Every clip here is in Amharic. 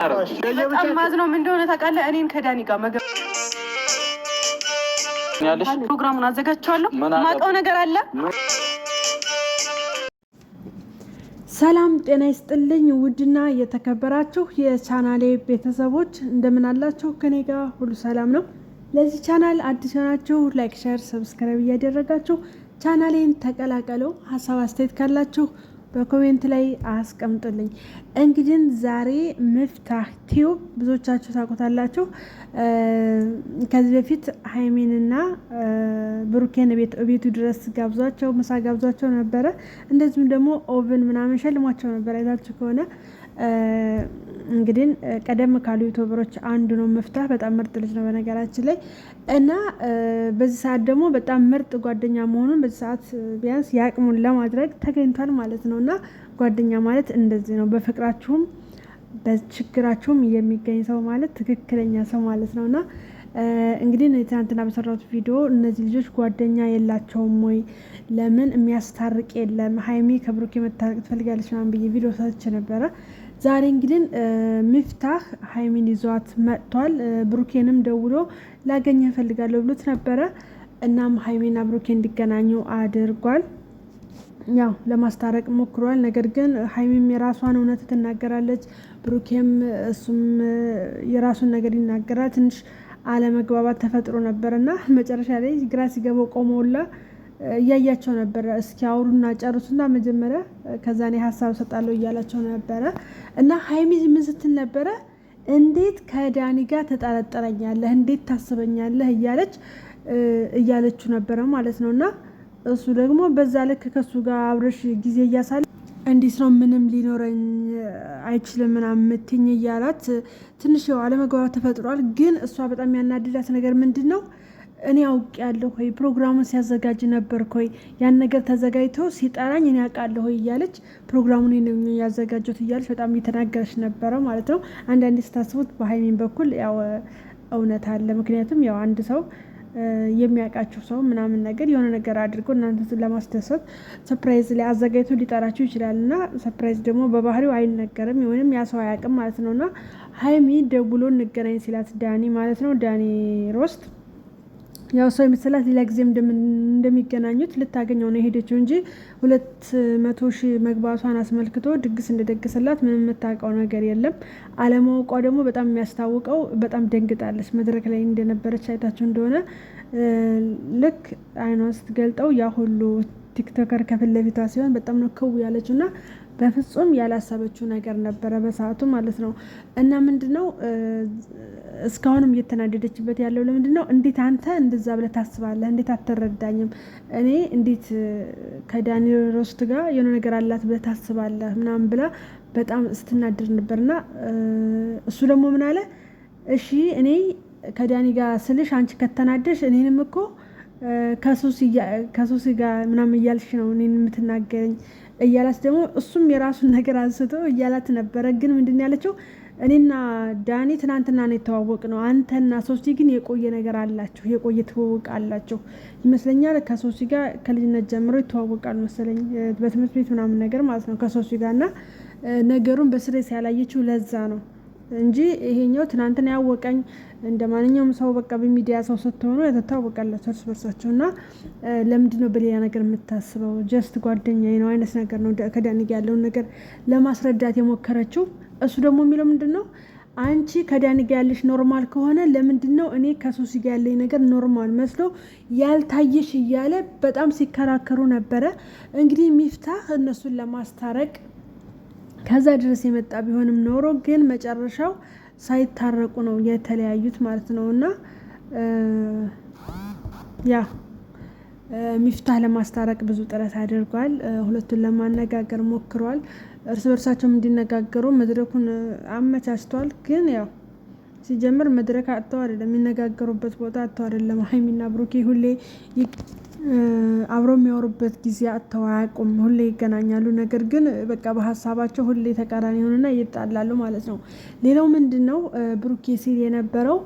በጣም ማዝነው ምን እንደሆነ ታውቃለህ? እኔን ከዳኒ ጋር ፕሮግራሙን አዘጋጅቻለሁ። ማውቀው ነገር አለ። ሰላም ጤና ይስጥልኝ። ውድና የተከበራችሁ የቻናሌ ቤተሰቦች እንደምን አላችሁ? ከኔ ጋር ሁሉ ሰላም ነው። ለዚህ ቻናል አዲስ ሆናችሁ ላይክ፣ ሼር፣ ሰብስክራይብ እያደረጋችሁ ቻናሌን ተቀላቀሉ። ሀሳብ አስተያየት ካላችሁ በኮሜንት ላይ አስቀምጡልኝ። እንግዲህ ዛሬ ሚፍታህ ቲዩብ ብዙዎቻችሁ ታውቁታላችሁ። ከዚህ በፊት ሀይሚንና ብሩኬን ቤቱ ድረስ ጋብዟቸው ምሳ ጋብዟቸው ነበረ። እንደዚሁም ደግሞ ኦቭን ምናምን ሸልሟቸው ነበር። አይታችሁ ከሆነ እንግዲህ ቀደም ካሉ ዩቲዩበሮች አንዱ ነው ሚፍታህ። በጣም ምርጥ ልጅ ነው በነገራችን ላይ እና በዚህ ሰዓት ደግሞ በጣም ምርጥ ጓደኛ መሆኑን በዚህ ሰዓት ቢያንስ ያቅሙን ለማድረግ ተገኝቷል ማለት ነው። እና ጓደኛ ማለት እንደዚህ ነው። በፍቅራችሁም በችግራችሁም የሚገኝ ሰው ማለት ትክክለኛ ሰው ማለት ነው። እና እንግዲህ ትናንትና በሰራሁት ቪዲዮ እነዚህ ልጆች ጓደኛ የላቸውም ወይ? ለምን የሚያስታርቅ የለም? ሀይሚ ከብሩኬ መታረቅ ትፈልጋለች ምናምን ብዬ ቪዲዮ ሰርች ነበረ። ዛሬ እንግዲህ ሚፍታህ ሀይሚን ይዟት መጥቷል። ብሩኬንም ደውሎ ላገኘ እፈልጋለሁ ብሎት ነበረ። እናም ሀይሚና ብሩኬ እንዲገናኙ አድርጓል። ያው ለማስታረቅ ሞክሯል። ነገር ግን ሀይሚም የራሷን እውነት ትናገራለች፣ ብሩኬም እሱም የራሱን ነገር ይናገራል። ትንሽ አለመግባባት ተፈጥሮ ነበር እና መጨረሻ ላይ ግራ ሲገባው ቆመውላ እያያቸው ነበረ። እስኪ አውሩና ጨርሱና መጀመሪያ ከዛ እኔ ሀሳብ ሰጣለሁ እያላቸው ነበረ። እና ሀይሚ ምን ስትል ነበረ? እንዴት ከዳኒ ጋር ተጠረጠረኛለህ? እንዴት ታስበኛለህ? እያለችው ነበረ ማለት ነው። እና እሱ ደግሞ በዛ ልክ ከሱ ጋር አብረሽ ጊዜ እያሳለ እንዴት ነው ምንም ሊኖረኝ አይችልም ምናምን ምትኝ እያላት ትንሽ አለመግባባት ተፈጥሯል። ግን እሷ በጣም ያናድዳት ነገር ምንድን ነው? እኔ አውቅ ያለሁ ሆይ ፕሮግራሙን ሲያዘጋጅ ነበር ኮይ ያን ነገር ተዘጋጅቶ ሲጠራኝ እኔ አውቃለሁ ሆይ እያለች ፕሮግራሙን ያዘጋጀት እያለች በጣም እየተናገረች ነበረ ማለት ነው። አንዳንዴ ስታስቡት በሀይሚን በኩል ያው እውነት አለ። ምክንያቱም ያው አንድ ሰው የሚያውቃችሁ ሰው ምናምን ነገር የሆነ ነገር አድርጎ እናንተ ለማስደሰት ሰርፕራይዝ ላይ አዘጋጅቶ ሊጠራችሁ ይችላል። እና ሰርፕራይዝ ደግሞ በባህሪው አይነገርም ወይም ያ ሰው አያውቅም ማለት ነው። እና ሀይሚ ደውሎ እንገናኝ ሲላት ዳኒ ማለት ነው ዳኒ ሮስት ያው ሰው የመሰላት ሌላ ጊዜም እንደሚገናኙት ልታገኘው ነው የሄደችው እንጂ 200,000 መግባቷን አስመልክቶ ድግስ እንደደገሰላት ምንም የምታውቀው ነገር የለም። አለማውቋ ደግሞ በጣም የሚያስታውቀው በጣም ደንግጣለች። መድረክ ላይ እንደነበረች አይታችሁ እንደሆነ ልክ አይኗን ስትገልጠው ያ ሁሉ ቲክቶከር ከፊት ለፊቷ ሲሆን በጣም ነው ክው ያለችው እና በፍጹም ያላሰበችው ነገር ነበረ በሰዓቱ ማለት ነው። እና ምንድነው እስካሁንም እየተናደደችበት ያለው ለምንድነው? እንዴት አንተ እንደዛ ብለህ ታስባለህ? እንዴት አትረዳኝም? እኔ እንዴት ከዳኒ ሮስት ጋር የሆነ ነገር አላት ብለህ ታስባለህ? ምናምን ብላ በጣም ስትናደድ ነበርና እሱ ደግሞ ምን አለ? እሺ እኔ ከዳኒ ጋር ስልሽ አንቺ ከተናደሽ እኔንም እኮ ከሶሲ ጋር ምናምን እያልሽ ነው እኔን የምትናገረኝ እያላት ደግሞ እሱም የራሱን ነገር አንስቶ እያላት ነበረ። ግን ምንድን ያለችው? እኔና ዳኒ ትናንትና ነው የተዋወቅ ነው። አንተና ሶሲ ግን የቆየ ነገር አላችሁ፣ የቆየ ትውውቅ አላችሁ ይመስለኛል። ከሶሲ ጋር ከልጅነት ጀምሮ ይተዋወቃሉ መሰለኝ በትምህርት ቤት ምናምን ነገር ማለት ነው ከሶሲ ጋር እና ነገሩን በስሬስ ያላየችው ለዛ ነው እንጂ ይሄኛው ትናንትና ያወቀኝ እንደ ማንኛውም ሰው በቃ በሚዲያ ሰው ስትሆኑ የተታወቃላችሁ እርስ በርሳችሁ እና ለምንድን ነው በሌላ ነገር የምታስበው? ጀስት ጓደኛዬ ነው አይነት ነገር ነው ከዳኒ ጋር ያለውን ነገር ለማስረዳት የሞከረችው። እሱ ደግሞ የሚለው ምንድን ነው? አንቺ ከዳኒ ጋር ያለሽ ኖርማል ከሆነ ለምንድን ነው እኔ ከሶሲ ጋር ያለኝ ነገር ኖርማል መስሎ ያልታየሽ? እያለ በጣም ሲከራከሩ ነበረ። እንግዲህ ሚፍታህ እነሱን ለማስታረቅ ከዛ ድረስ የመጣ ቢሆንም ኖሮ ግን መጨረሻው ሳይታረቁ ነው የተለያዩት ማለት ነው። እና ያ ሚፍታህ ለማስታረቅ ብዙ ጥረት አድርጓል። ሁለቱን ለማነጋገር ሞክሯል። እርስ በርሳቸውም እንዲነጋገሩ መድረኩን አመቻችቷል። ግን ያው ሲጀምር መድረክ አጥተው አይደለም የሚነጋገሩበት ቦታ አጥተው አይደለም። ሀይሚና ብሩኬ ሁሌ አብረው የሚያወሩበት ጊዜ አጥተው አያውቁም። ሁሌ ይገናኛሉ። ነገር ግን በቃ በሀሳባቸው ሁሌ ተቃራኒ ሆነና ይጣላሉ ማለት ነው። ሌላው ምንድነው ብሩኬ ሲል የነበረው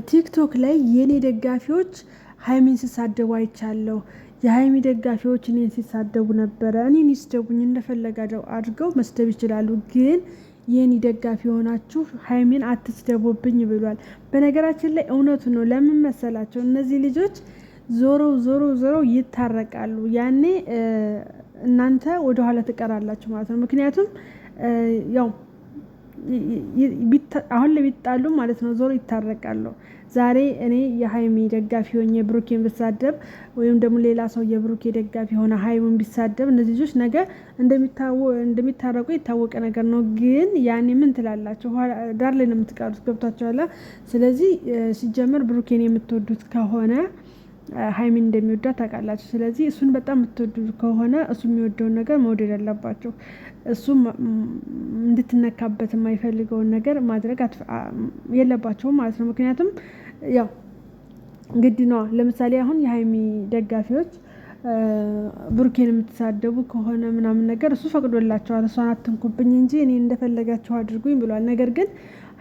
ቲክቶክ ላይ የኔ ደጋፊዎች ሀይሚን ሲሳደቡ አይቻለሁ። የሀይሚ ደጋፊዎች እኔን ሲሳደቡ ነበረ። እኔን ይስደቡኝ እንደፈለጋቸው አድርገው መስደብ ይችላሉ። ግን የኔ ደጋፊ ሆናችሁ ሀይሚን አትስደቡብኝ ብሏል። በነገራችን ላይ እውነቱ ነው። ለምን መሰላቸው? እነዚህ ልጆች ዞሮ ይታረቃሉ። ያኔ እናንተ ወደኋላ ትቀራላችሁ ማለት ነው። ምክንያቱም ያው አሁን ላይ ቢጣሉ ማለት ነው ዞሮ ይታረቃሉ። ዛሬ እኔ የሀይሚ ደጋፊ ሆኜ ብሩኬን ብሳደብ ወይም ደግሞ ሌላ ሰው የብሩኬ ደጋፊ ሆነ ሀይሚን ቢሳደብ እነዚህ ልጆች ነገ እንደሚታረቁ የታወቀ ነገር ነው። ግን ያኔ ምን ትላላችሁ? ዳር ላይ ነው የምትቀሩት። ገብቷችኋል? ስለዚህ ሲጀመር ብሩኬን የምትወዱት ከሆነ ሀይሚን እንደሚወዳት ታውቃላችሁ። ስለዚህ እሱን በጣም የምትወዱት ከሆነ እሱ የሚወደውን ነገር መውደድ አለባቸው። እሱም እንድትነካበት የማይፈልገውን ነገር ማድረግ የለባቸውም ማለት ነው። ምክንያቱም ያው ግድ ነዋ። ለምሳሌ አሁን የሀይሚ ደጋፊዎች ብሩኬን የምትሳደቡ ከሆነ ምናምን ነገር እሱ ፈቅዶላቸዋል። እሷን አትንኩብኝ እንጂ እኔ እንደፈለጋቸው አድርጉኝ ብሏል። ነገር ግን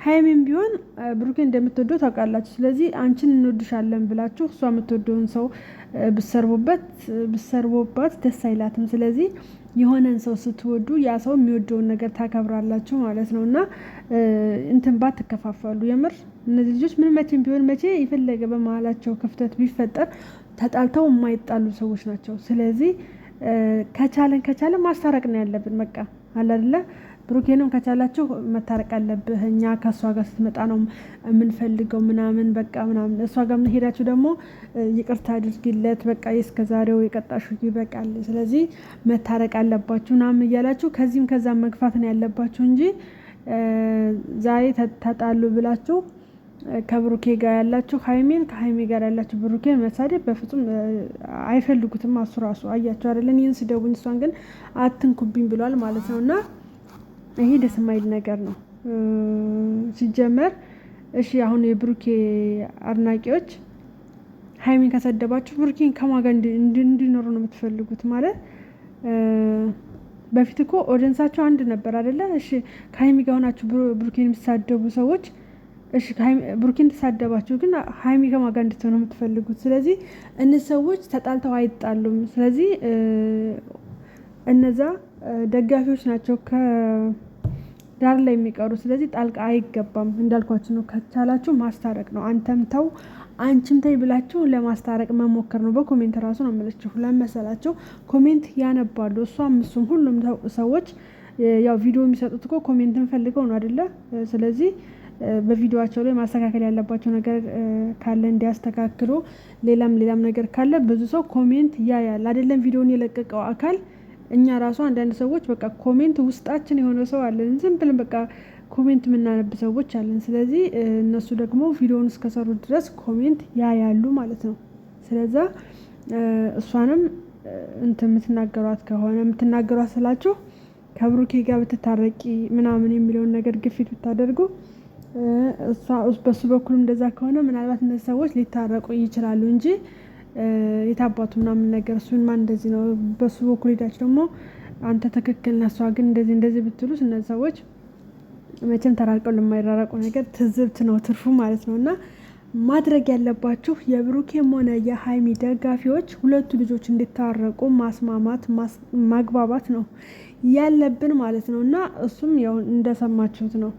ሀይሚም ቢሆን ብሩኬን እንደምትወደው ታውቃላችሁ። ስለዚህ አንቺን እንወድሻለን ብላችሁ እሷ የምትወደውን ሰው ብሰርቦባት ደስ አይላትም። ስለዚህ የሆነን ሰው ስትወዱ ያ ሰው የሚወደውን ነገር ታከብራላችሁ ማለት ነው። እና እንትን ባትከፋፈሉ። የምር እነዚህ ልጆች ምን መቼም ቢሆን መቼ የፈለገ በመሀላቸው ክፍተት ቢፈጠር ተጣልተው የማይጣሉ ሰዎች ናቸው። ስለዚህ ከቻለን ማስታረቅ ነው ያለብን። በቃ አለ አይደለ? ብሩኬንም ከቻላችሁ መታረቅ አለብህ። እኛ ከእሷ ጋር ስትመጣ ነው የምንፈልገው ምናምን በቃ ምናምን። እሷ ጋር ሄዳችሁ ደግሞ ይቅርታ አድርጊለት፣ በቃ እስከዛሬው የቀጣሹ ይበቃል፣ ስለዚህ መታረቅ አለባችሁ ምናምን እያላችሁ ከዚህም ከዛም መግፋት ነው ያለባችሁ እንጂ ዛሬ ተጣሉ ብላችሁ ከብሩኬ ጋር ያላችሁ ሀይሜን ከሀይሜ ጋር ያላችሁ ብሩኬን መሳደብ በፍጹም አይፈልጉትም። እሱ ራሱ አያችሁ አይደለን? ይህን ስደቡኝ እሷን ግን አትንኩብኝ ብሏል ማለት ነው። እና ይሄ ደስ የማይል ነገር ነው ሲጀመር። እሺ አሁን የብሩኬ አድናቂዎች ሀይሜን ከሰደባችሁ ብሩኬን ከማጋ እንዲኖሩ ነው የምትፈልጉት ማለት። በፊት እኮ ኦዲየንሳቸው አንድ ነበር አይደለ? እሺ ከሀይሜ ጋር ሆናችሁ ብሩኬን የሚሳደቡ ሰዎች እሺ ብሩኬን ተሳደባችሁ፣ ግን ሀይሚ ከማጋ እንድትሆነ የምትፈልጉት። ስለዚህ እነዚህ ሰዎች ተጣልተው አይጣሉም። ስለዚህ እነዛ ደጋፊዎች ናቸው ከዳር ላይ የሚቀሩ። ስለዚህ ጣልቃ አይገባም። እንዳልኳችሁ ነው። ከቻላችሁ ማስታረቅ ነው። አንተም ተው አንቺም ተይ ብላችሁ ለማስታረቅ መሞከር ነው። በኮሜንት ራሱ ነው የምለችው። ለመሰላቸው ኮሜንት ያነባሉ። እሷም እሱም ሁሉም ሰዎች ያው ቪዲዮ የሚሰጡት እኮ ኮሜንትን ፈልገው ነው አይደለ? ስለዚህ በቪዲዮአቸው ላይ ማስተካከል ያለባቸው ነገር ካለ እንዲያስተካክሉ፣ ሌላም ነገር ካለ ብዙ ሰው ኮሜንት ያያል አይደለም? ቪዲዮን የለቀቀው አካል እኛ ራሱ አንዳንድ ሰዎች በቃ ኮሜንት ውስጣችን የሆነ ሰው አለን። ዝም ብለን በቃ ኮሜንት የምናነብ ሰዎች አለን። ስለዚህ እነሱ ደግሞ ቪዲዮውን እስከሰሩ ድረስ ኮሜንት ያያሉ ማለት ነው። ስለዛ እሷንም የምትናገሯት ከሆነ የምትናገሯት ስላችሁ ከብሩኬ ጋር ብትታረቂ ምናምን የሚለውን ነገር ግፊት ብታደርጉ በሱ በኩል እንደዛ ከሆነ ምናልባት እነዚህ ሰዎች ሊታረቁ ይችላሉ እንጂ የታባቱ ምናምን ነገር እሱን ማን እንደዚህ ነው በሱ በኩል ሄዳችሁ ደግሞ አንተ ትክክል ነህ እሷ ግን እንደዚህ ብትሉት እነዚህ ሰዎች መቼም ተራርቀው ለማይራራቁ ነገር ትዝብት ነው ትርፉ ማለት ነው። እና ማድረግ ያለባችሁ የብሩኬም ሆነ የሀይሚ ደጋፊዎች ሁለቱ ልጆች እንዲታረቁ ማስማማት ማግባባት ነው ያለብን ማለት ነው። እና እሱም ያው እንደሰማችሁት ነው።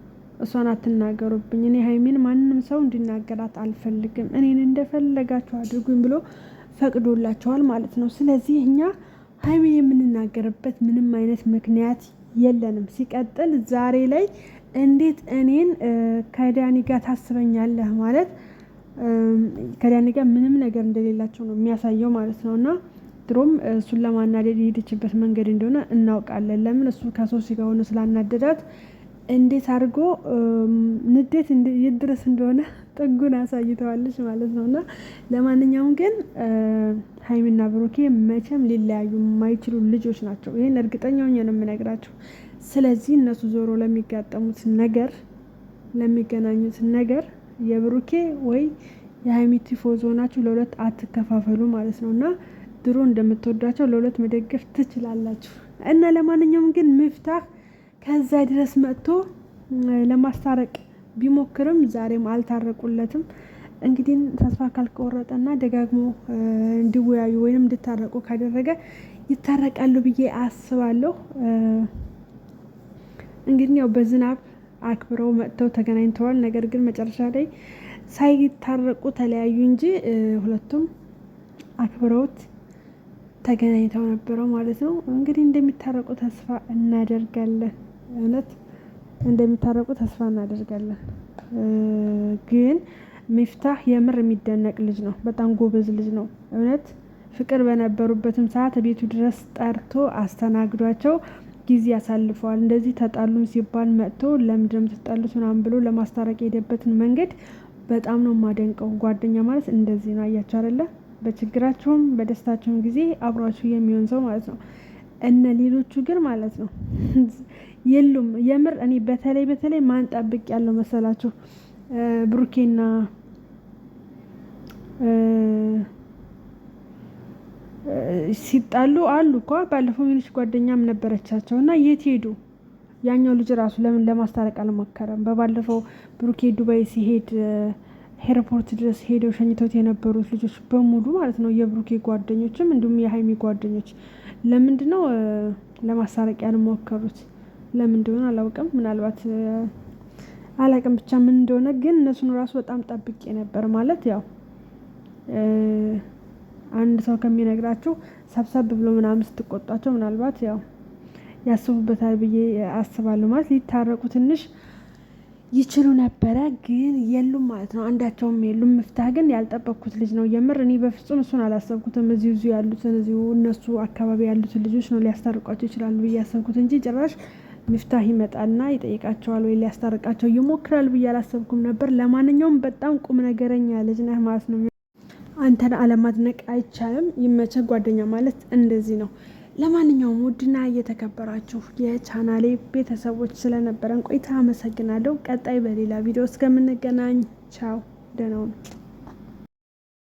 እሷን አትናገሩብኝ፣ እኔ ሀይሚን ማንም ሰው እንዲናገራት አልፈልግም፣ እኔን እንደፈለጋችሁ አድርጉኝ ብሎ ፈቅዶላቸዋል ማለት ነው። ስለዚህ እኛ ሀይሚን የምንናገርበት ምንም አይነት ምክንያት የለንም። ሲቀጥል ዛሬ ላይ እንዴት እኔን ከዳኒ ጋር ታስበኛለህ ማለት ከዳኒ ጋር ምንም ነገር እንደሌላቸው ነው የሚያሳየው ማለት ነው። እና ድሮም እሱን ለማናደድ የሄደችበት መንገድ እንደሆነ እናውቃለን። ለምን እሱ ከሶሲ ጋር ሆኖ ስላናደዳት እንዴት አድርጎ ንዴት ይድረስ እንደሆነ ጥጉን አሳይተዋለች ማለት ነው። እና ለማንኛውም ግን ሀይሚና ብሩኬ መቼም ሊለያዩ የማይችሉ ልጆች ናቸው። ይህን እርግጠኛ ሆኜ ነው የምነግራቸው። ስለዚህ እነሱ ዞሮ ለሚጋጠሙት ነገር ለሚገናኙት ነገር የብሩኬ ወይ የሀይሚ ቲፎዞ ናችሁ፣ ለሁለት አትከፋፈሉ ማለት ነው። እና ድሮ እንደምትወዷቸው ለሁለት መደገፍ ትችላላችሁ። እና ለማንኛውም ግን ሚፍታህ ከዛ ድረስ መጥቶ ለማስታረቅ ቢሞክርም ዛሬም አልታረቁለትም። እንግዲህ ተስፋ ካልቆረጠና ደጋግሞ እንዲወያዩ ወይንም እንዲታረቁ ካደረገ ይታረቃሉ ብዬ አስባለሁ። እንግዲህ ያው በዝናብ አክብረው መጥተው ተገናኝተዋል። ነገር ግን መጨረሻ ላይ ሳይታረቁ ተለያዩ እንጂ ሁለቱም አክብረውት ተገናኝተው ነበረው ማለት ነው። እንግዲህ እንደሚታረቁ ተስፋ እናደርጋለን። እውነት እንደሚታረቁ ተስፋ እናደርጋለን። ግን ሚፍታህ የምር የሚደነቅ ልጅ ነው። በጣም ጎበዝ ልጅ ነው። እውነት ፍቅር በነበሩበትም ሰዓት ቤቱ ድረስ ጠርቶ አስተናግዷቸው ጊዜ ያሳልፈዋል። እንደዚህ ተጣሉም ሲባል መጥቶ ለምንድን ነው የምትጣሉት ምናምን ብሎ ለማስታረቅ የሄደበትን መንገድ በጣም ነው የማደንቀው። ጓደኛ ማለት እንደዚህ ነው። አያችሁ አይደለ? በችግራቸውም በደስታቸውም ጊዜ አብሯችሁ የሚሆን ሰው ማለት ነው። እነ ሌሎቹ ግን ማለት ነው የሉም። የምር እኔ በተለይ ማን ጠብቅ ያለው መሰላችሁ? ብሩኬና ሲጣሉ አሉ እኮ ባለፈው የሆነች ጓደኛም ነበረቻቸው እና የት ሄዱ? ያኛው ልጅ ራሱ ለምን ለማስታረቅ አልሞከረም? በባለፈው ብሩኬ ዱባይ ሲሄድ ኤርፖርት ድረስ ሄደው ሸኝተውት የነበሩት ልጆች በሙሉ ማለት ነው የብሩኬ ጓደኞችም እንዲሁም የሀይሚ ጓደኞች ለምንድነው ለማስታረቅ ያልሞከሩት? ለምን እንደሆነ አላውቅም። ምናልባት አላውቅም ብቻ ምን እንደሆነ ግን እነሱን ራሱ በጣም ጠብቄ ነበር። ማለት ያው አንድ ሰው ከሚነግራችሁ ሰብሰብ ብሎ ምናምን ስትቆጧቸው ምናልባት ያው ያስቡበታል ብዬ አስባለሁ። ማለት ሊታረቁ ትንሽ ይችሉ ነበረ ግን የሉም ማለት ነው። አንዳቸውም የሉም። ሚፍታህ ግን ያልጠበቅኩት ልጅ ነው የምር። እኔ በፍጹም እሱን አላሰብኩትም። እዚሁ ያሉትን እዚሁ እነሱ አካባቢ ያሉትን ልጆች ነው ሊያስታርቋቸው ይችላሉ ብዬ ያሰብኩት እንጂ ጭራሽ ሚፍታህ ይመጣልና ይጠይቃቸዋል ወይ ሊያስታርቃቸው ይሞክራል ብዬ አላሰብኩም ነበር። ለማንኛውም በጣም ቁም ነገረኛ ልጅ ነህ ማለት ነው። አንተን አለማድነቅ አይቻልም። ይመቸህ። ጓደኛ ማለት እንደዚህ ነው። ለማንኛውም ውድና እየተከበራችሁ የቻናሌ ቤተሰቦች ስለነበረን ቆይታ አመሰግናለሁ። ቀጣይ በሌላ ቪዲዮ እስከምንገናኝ ቻው፣ ደህና ሁኑ።